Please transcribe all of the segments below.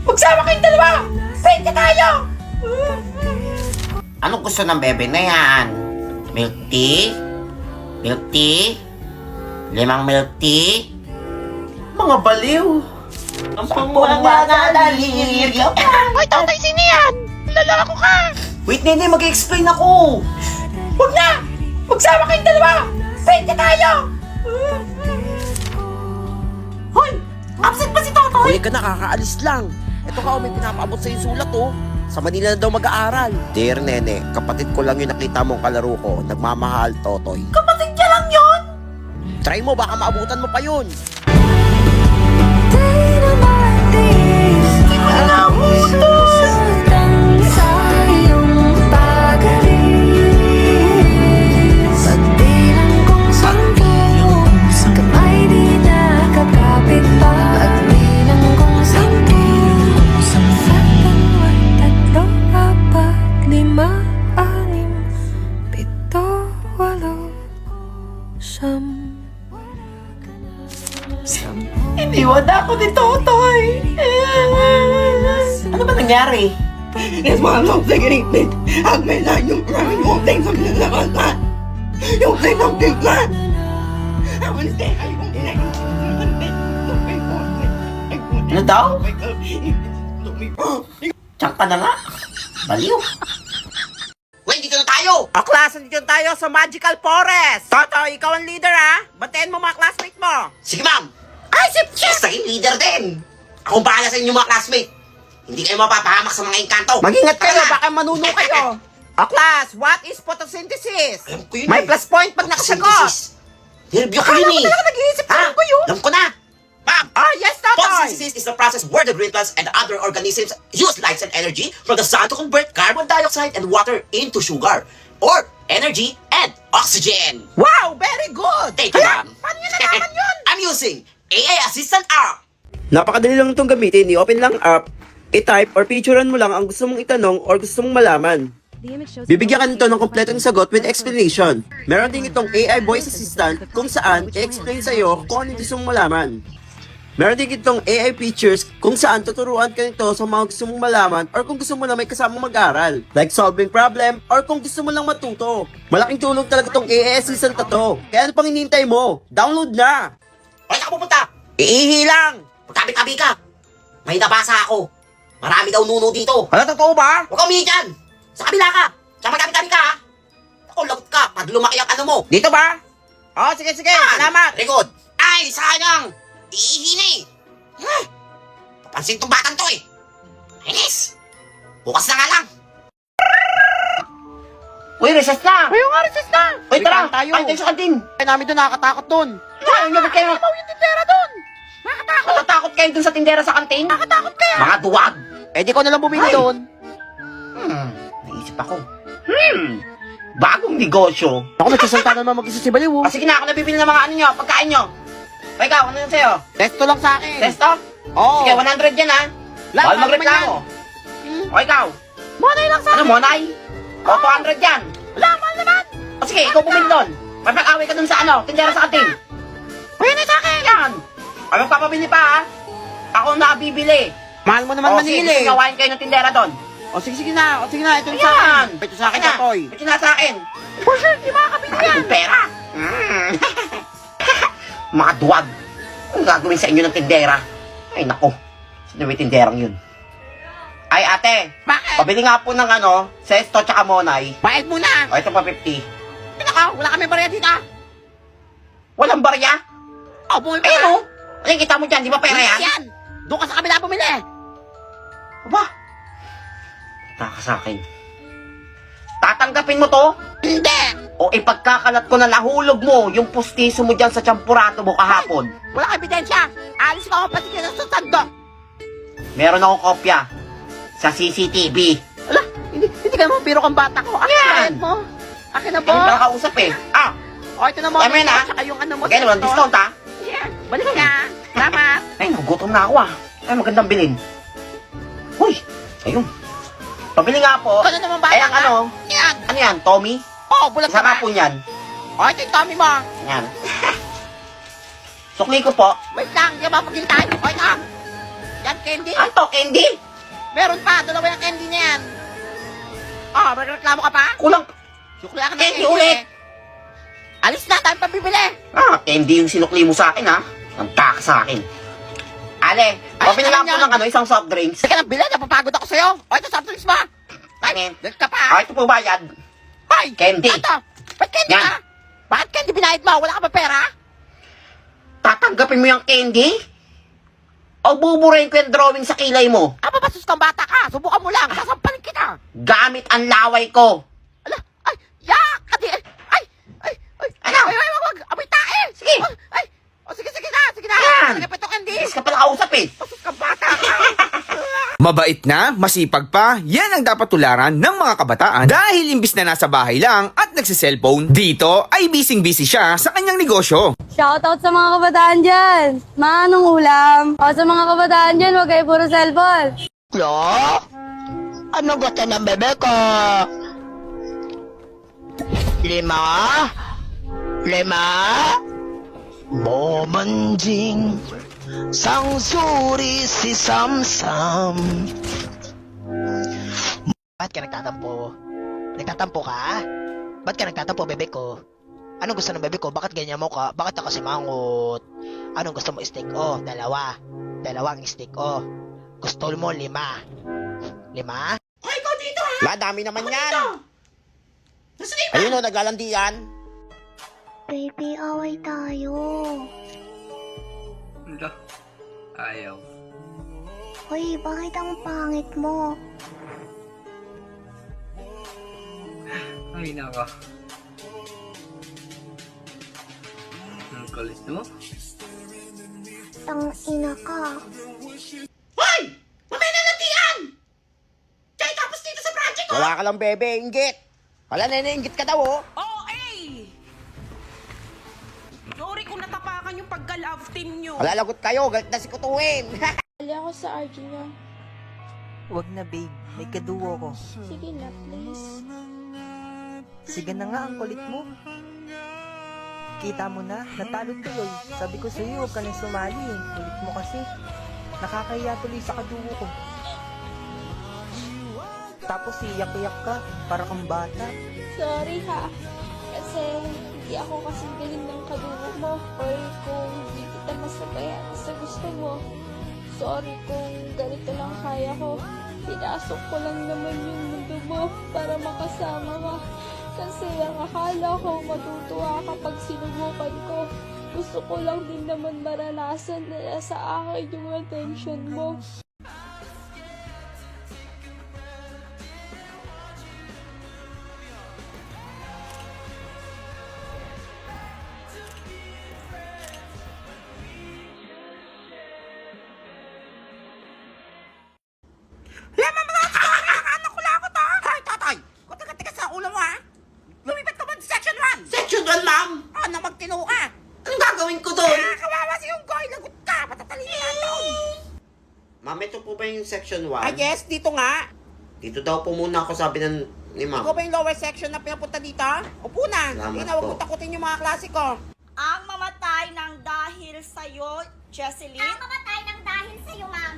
Magsama kayong dalawa! Pwede tayo! Anong gusto ng bebe na yan? Milk tea? Milk tea? 5 milk tea? Mga baliw! Ang mga daliryo! Hoy, tatay, sino yan? Lalaki ko ka! Wait, nene, mag-explain ako! Huwag na! Magsama kayong dalawa! Pwede tayo! Hoy! Absent pa si Totoy! Huli ka na, kakaalis lang. Ito ka, may pinapaabot sa sulat, oh. Sa Manila na daw mag-aaral. Dear Nene, kapatid ko lang yung nakita mong kalaro ko. Nagmamahal, Totoy. Kapatid niya lang yun! Try mo, baka maabutan mo pa yun. Iniwan ako ni Totoy! Ano ba nangyari? Yes, mga long segregate. Ang may lang yung thing sa pinalaman. Yung thing ng tingnan. I will stay. I will stay. Ano daw? Tiyak ka na nga. Baliw. Wait, dito na tayo! O, class, dito na tayo sa Magical Forest! Totoy, ikaw ang leader, ha? Bantayan mo mga classmate mo! Sige, ma'am. Ay, sip! Basta yung leader din. Ako bahala sa inyo mga classmate. Hindi kayo mapapahamak sa mga engkanto. Mag-ingat kayo, Tara na. baka manuno kayo! O, class, what is photosynthesis? Alam ko yun May eh. plus point pag nakasagot! Nireview ko Akala yun ko eh. talaga nag-iisip Ha? ko yun! Alam ko na. Ma'am, Oh, yes, Totoy! photosynthesis is the process where the green plants and other organisms use light and energy from the sun to convert carbon dioxide and water into sugar, or energy and oxygen. Wow, very good! Thank you, ma'am. Paano nyo nalaman yun? I'm using AI Assistant app. Napakadali lang itong gamitin. I-open lang app, i-type or picturean mo lang ang gusto mong itanong or gusto mong malaman. Bibigyan ka nito ng kompletong sagot with explanation. Meron din itong AI voice assistant kung saan i-explain sa'yo kung ano gusto mong malaman. Meron din itong AI features kung saan tuturuan ka nito sa mga gusto mong malaman or kung gusto mo na may kasamang mag-aral. Like solving problem or kung gusto mo lang matuto. Malaking tulong talaga itong AI assistant na to. Kaya ano pang hinihintay mo? Download na! Ay, saan ka pupunta? Iihi lang! Magtabi-tabi ka. May nabasa ako. Marami daw nuno dito. Ano, totoo ba? Huwag kang umihi dyan. Sa kabila ka. Tsaka magtabi-tabi ka, ha? Ako, lagot ka. Pag lumaki ang ano mo. Dito ba? Oh, sige, salamat! Record. Ay, sayang. Iihi na eh. Papansin tong batang to eh. Inis. Bukas na nga lang. Uy, recess na! Ayaw nga, recess na! Uy, tara! tayo! Kain tayo sa kantin! Ay, namin doon nakakatakot doon! Ayaw niyo ba kayo? Ayaw yung tindera doon! Nakakatakot! Natatakot kayo dun sa tindera sa kantin? Nakakatakot kaya! Mga duwag. Eh, di ko na lang bumili Ay! doon. Naisip ako. Bagong negosyo. Ako, nagsasalta na naman mag-isa si Baliw. O sige na, ako nabibili ng mga ano nyo, pagkain nyo. O ikaw, ano yun sa'yo? Testo lang sa akin. Testo? Oo. Sige, 100 yan ha. Lang, Bawal ano magreklamo. O ikaw? Monay lang sa Ano, akin. Monay? O 200 yan. Wala, mahal naman. O sige, ikaw bumili doon. Mapag-away ka dun sa ano, tindera sa kantin. Uy, ano sa akin? Yan. O magpapabili pa ha. Ako na bibili. Mahal mo naman O sige, manili. gawain kayo ng tindera doon. O sige na. O sige na, ito yung sa Ayan. akin. Ito sa akin, Ayan. Totoy. Ito na sa akin. For sure, di makakabili yan. Yung pera. Mga duwag. Ang gagawin sa inyo ng tindera? Ay nako. Sino may tinderang yun? Ay ate, Bakit? pabili nga po ng ano, Sesto tsaka Monay. Bayad mo na. O ito pa 50. Nako, wala kami barya dito. Walang barya? O, bumili ka Ayun na. o. Ano kita mo dyan? Di ba pera yan? Yan. Doon ka sa kabila bumili. Aba. Taka sa akin. Tatanggapin mo to? Hindi. O ipagkakalat ko na nahulog mo yung pustiso mo dyan sa champurato mo kahapon? Wala kang ebidensya. Alis ka ako pati ka sa sandok. Meron akong kopya sa CCTV. Ala, hindi ka naman biro kang bata ko. Akin Yan. na yan mo. Akin na po. Ano ba kausap eh? Ah, O, ito na mo. Tama yun, ah. Tsaka yung ano mo. magkano walang discount ha? Yeah. Balik ka. Salamat. Ay, nagugutom na ako ah. Ay, magandang bilhin. Uy, ayun. Pabili nga po. Ikaw na naman bata Ay, ang ka. ano? Yan. Ano yan, Tommy? Oo, bulag ka Isa ba? nga po niyan. O, ito yung tummy mo. Yan. Sukli ko po. Wait lang, di ba pagkili tayo? O, ito. Yan, candy. Ano to, candy? Meron pa, dalawa yung candy na yan. Oh, magreklamo ka pa? Kulang. Sukli ka ng Candy candy. ulit. Alis na, tayo pabibili. Candy yung sinukli mo sa akin, ha? Ang taka sa akin. Ale, Ay, open na lang ano po yan? ng isang soft drinks. Sige na, bilhin. Napapagod ako sa'yo. O, ito, soft drinks mo. Ay, dito ka pa. Ito po bayad. Ay, Candy. Ito. Ba't candy Yan. ka? Bakit candy binayad mo? Wala ka ba pera? Tatanggapin mo yung candy? O buburahin ko yung drawing sa kilay mo? Ah, mabasos kang bata ka. Subukan mo lang. Sasampalin kita. Gamit ang laway ko. Ala, ay, yak! Kadi, ay, Ano? wag. Amoy tae. Sige. Ay, sige na. Yan. Sige pa ito, candy. Yes ka pala kausap eh. Basos kang bata ka. Mabait na, masipag pa, yan ang dapat tularan ng mga kabataan. Dahil imbis na nasa bahay lang at nagsiselfone, dito ay busy-busy siya sa kanyang negosyo. Shoutout sa mga kabataan dyan. Manong ulam. O sa mga kabataan dyan, huwag kayo puro cellphone. Lo? Ano gusto ng bebe ko? 5? 5? Bomanjing sangsuri si Samsam. Ba't ka nagtatampo? Nagtatampo ka? Ba't ka nagtatampo, bebe ko? Anong gusto ng bebe ko? Bakit ganyan mo ka? Bakit ako simangot? Anong gusto mo steak? Oh, 2. 2 ang steak. Oh. Gusto mo 5? 5? Madami naman yan. Ayun o, naglalandian. Baby, away tayo. Ayaw. Hoy, bakit ang pangit mo? Ay, nako. Ang kulit mo? Tang-ina ka. Hoy! Mamaya na latian! Kaya tapos dito sa project ko! Wala ka lang, bebe, inggit. Wala, nene, inggit ka daw, oh. Oo, eh! Sorry kung natapakan yung pagka-love team nyo. Wala, lagot kayo, galit na si Kutuin. Ali ako sa RG niya. Wag na babe, may kaduo ko. Sige na, please. Sige na nga, ang kulit mo. Kita mo na, natalo tuloy. Sabi ko sa'yo, huwag ka nang sumali. Kulit mo kasi. Nakakahiya tuloy sa kaduo ko. Tapos iyak-iyak ka, para kang bata. Sorry ha. Kasi hindi ako kasi galing ng kadugo mo. Or kung hindi kita masabayan sa gusto mo. Sorry kung ganito lang kaya ko. Pinasok ko lang naman yung mundo mo para makasama ka. Kasi ang akala ko matutuwa kapag sinubukan ko. Gusto ko lang din naman maranasan na sa akin yung attention mo. Hoy, Totoy! Kung taga-tigas sa ulo mo, ha? Lumipat ka ba sa section 1? Section 1, ma'am! Ano, magtino ka? Anong gagawin ko doon? Kawawa si Unggoy! Lagot ka! Patatalin na doon! Ma'am, ito po ba yung section 1? Ah, yes, dito nga. Dito daw po muna ako, sabi ni ma'am. Ikaw ba yung lower section na pinapunta dito? Upo na. Salamat Hindi na, huwag po. mo takutin yung mga klase ko. Ang mamatay ng dahil sa'yo, Jesseline. Ang mamatay ng dahil sa'yo, ma'am.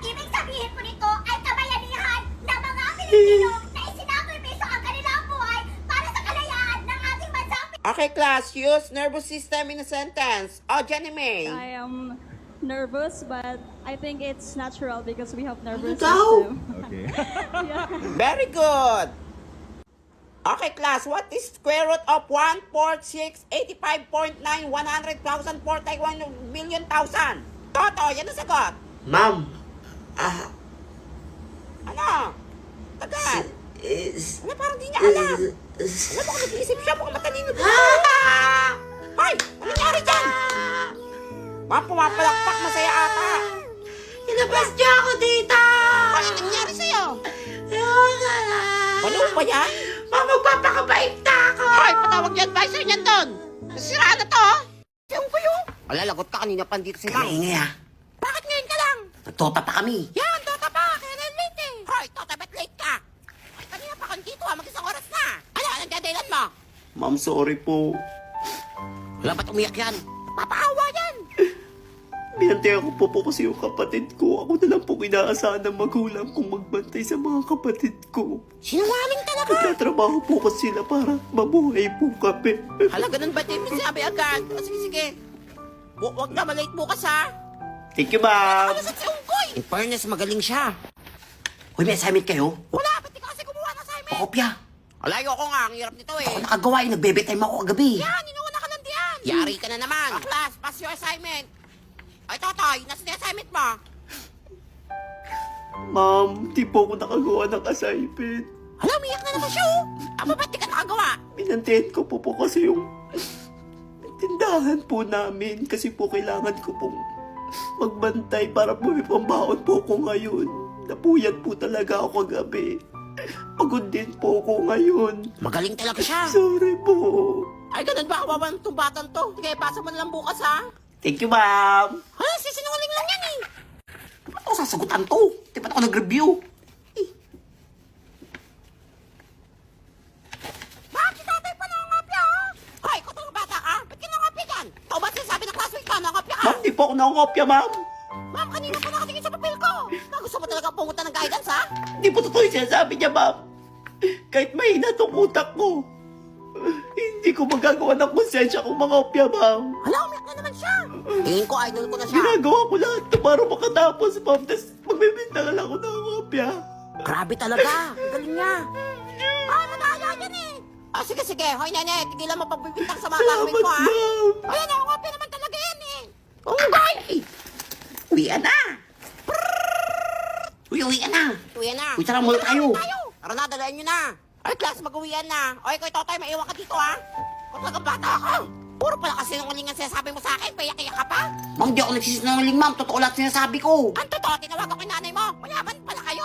Ibig sabihin po nito ay kabayanihan ng mga Pilipino na isinakripisyo ang kanilang buhay para sa kalayaan ng ating bansa. Okay, class. Use nervous system in a sentence. Oh, Jenny May. I am nervous, but I think it's natural because we have nervous Ikaw? system. Very good. Okay, class. What is square root of 1, 4, 6, 85.9, 100,000, 41 million thousand? Toto, yan ang sagot. Ma'am, Ano? Tagal. is... Ano, parang di niya alam. Alam mo kung nag-iisip siya, mukhang matalino din. Hoy! Ano nangyari dyan? Mga pumapalakpak, masaya ata. Ilabas niya ako dito! Ano nangyari sa'yo? Ayoko na! Ano ba yan? Ma'am, magpapakabait na ako! Hoy, patawag niyo advisor niyan doon. Nasiraan na to. Yung ba yun? Wala, lagot ka, kanina pa dito si Kaya ingay ah. Bakit ngayon ka lang? Nagtota pa kami. Yan, Tota pa. Kaya na late eh. Hoy, Tota, ba't late ka? Kanina pa kang dito mag-isang oras na. Ano, anong dadailan mo? Ma'am, sorry po. Wala ba't umiyak yan? Papaawa yan. Binantayan ko po kasi yung kapatid ko. Ako na lang po inaasahan ng magulang kong magbantay sa mga kapatid ko. Sinungaling talaga. Nagtatrabaho po kasi sila para mabuhay po kami. Hala, ganun ba, Tim? Sinabi agad. O, sige, sige. Huwag na, malate bukas, ha? Thank you, ma'am. Ano sa si Unggoy? In fairness, magaling siya. Uy, may assignment kayo? Wala, ba't di ka kasi kumuha ng assignment? Pakopya. Alayo ko nga, ang hirap nito, eh. Ako nakagawa eh. Nagbe-bedtime ako kagabi. Yan, inuuna ka lang diyan. Yari ka na naman. O, class, pass your assignment. Ay, Totoy, nasa yung assignment mo? Ma'am, di po ako nakagawa ng assignment. Hala, umiyak na naman siya, oh. Aba, ba't di ka nakagawa? Binantayan ko po kasi yung tindahan po namin. Kasi po kailangan ko pong magbantay para po may pambaon po ako ngayon. Napuyat po talaga ako kagabi. Pagod din po ako ngayon. Magaling talaga siya. Sorry po. Ay, ganun ba? Kawawa ng tumbatan to. Sige, pasa mo na lang bukas, ha? Thank you, ma'am. Hala, sisinungaling lang yan, eh. Ba't ako sasagutan to? Di ba't ako nag-review? Bakit tatay pa nangangapya, ha? Hoy, ikaw talaga bata ka? Ba't ka nangangapya dyan? Ikaw ba sinasabi ng classmate ka, nangangapya ka? Ma'am, di po ako nakakopya, ma'am. Ma'am, kanina pa nakatingin sa papel ko. Gusto mo talaga pumunta ng guidance, ha? Di po totoo yung sinasabi niya, ma'am. Kahit mahina tong utak ko, hindi ko magagawa ng konsensya kung mangopya, ma'am. Hala, umiyak na naman siya. Tingin ko, idol ko na siya. Ginagawa ko lahat to para makatapos, ma'am. Tapos magbibinta ka lang ako ng kopya. Grabe talaga. Galing niya. Ah, madaya yan, eh. Ah, sige, sige. Hoy, nene, tigilan mo pagbibintang sa mga Salamat, classmate mo, ha? ma'am. Ayan, nangangapya naman talaga yan, eh. Unggoy! Uwian na. Uwian na. Uwian na. Uy, tara muna tayo. Tara na, dalayan nyo na. Ay, class, mag-uwian na. O, ikaw, Totoy, maiwan ka dito, ha? Kung talagang bata ako. Puro pala kasi nungaling ang sinasabi mo sa akin. Payak-iyak ka pa. Ma'am, di ako nagsisinungaling, ma'am. Totoo lahat sinasabi ko. Ang totoo, tinawag ako yung nanay mo. Mayaman pala kayo.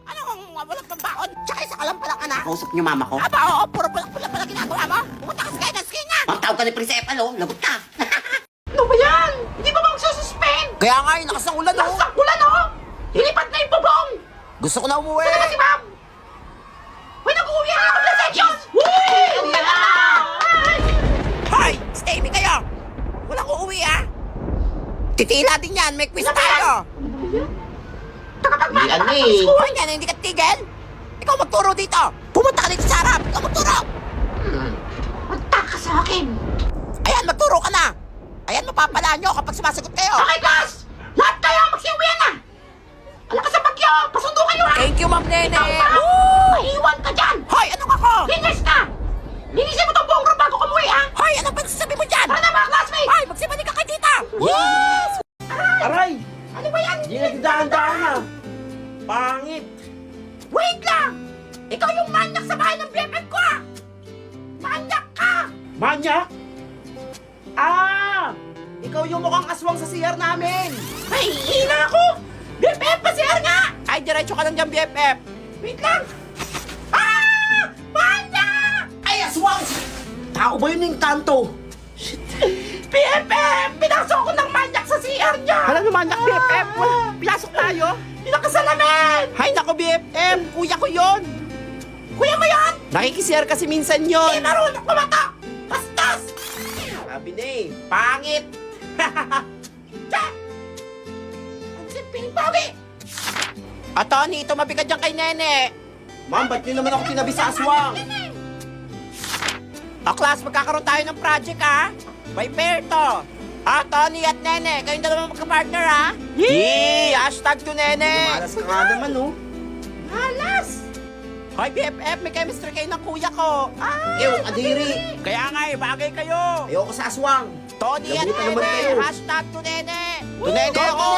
Ano kung walang pambaon? Tsaka isa ka lang palang anak. Kausap niyo mama ko. Aba, oo, puro bulak-bulak pala ginagawa mo. Pumunta ka sa guidance kayo na. Ma'am, tawag ka ni Prinsepal, oh. Lagot ka. Ano ba yan? Hindi ba magsususpend? Kaya nga, lakas ng ulan, oh. Lakas ang ulan, oh! Lilipat na yung bubong! Gusto ko na umuwi. Saan ba si ma'am? Uy, nag-uwi na ako ng section! Uwi na! Hoy! Stay me kayo! Walang uuwi, ha? Titila din yan, may quiz tayo! Yan na eh. School niya na hindi ka tigil? Ikaw magturo dito! Pumunta ka dito sa harap! Ikaw magturo! Punta ka sa akin! Ayan, magturo ka na! Ayan, mapapalaan nyo kapag sumasagot kayo! Okay, class! Lahat kayo magsiuwian na! Alam ka sa bagyo! Pasundo kayo, ha? Thank you, Ma'am Nene! Maiwan ka dyan! Hoy, anong ako? Linis ka! Linisin mo itong buong room bago kumuwi, ha? Hoy, anong pansasabi mo dyan? Tara na, mga classmates! Hoy, magsibalik ka kay tita! Yes! Aray! Ano ba yan? Hindi nagdaan-daan na. Pangit. Wait lang! Ikaw yung manyak sa bahay ng BFF ko, ha? Manyak ka! Manyak? Ah! Ikaw yung mukhang aswang sa CR namin. Ay, hina ako! BFF pa siya nga! Ay, diretso ka lang dyan, BFF. Wait lang! Ah! Manyak! Ay, aswang! Tao ba yun yung kanto? BFF! Pinasok ko ng manyak sa CR niya! Hala naman, nak BFF. Pinasok tayo. Pinakasalamin! Hay nako BFF, kuya ko yon. Kuya mo yan! Nakikisir kasi minsan yon. Hindi marunong kumata! Bastos! Sabi na eh, pangit. Tsa! Ang simping bawi! Ah, Tony, ito mabigat dyan kay Nene. Ma'am, ba't niyo naman ako tinabi sa aswang? O, class, magkakaroon tayo ng project, ha? By pair to. Ah, Tony at Nene, kayong dalawa magka-partner, ha? Yee! Hashtag to Nene. Malas ka nga naman, oh. Malas! Hoy, BFF, may chemistry kayo ng kuya ko. Ah! Ew, adiri. Kaya nga, bagay kayo. Ayoko sa aswang. Tony at Labutan naman Nene, kayo. hashtag to Nene. To Nene ako!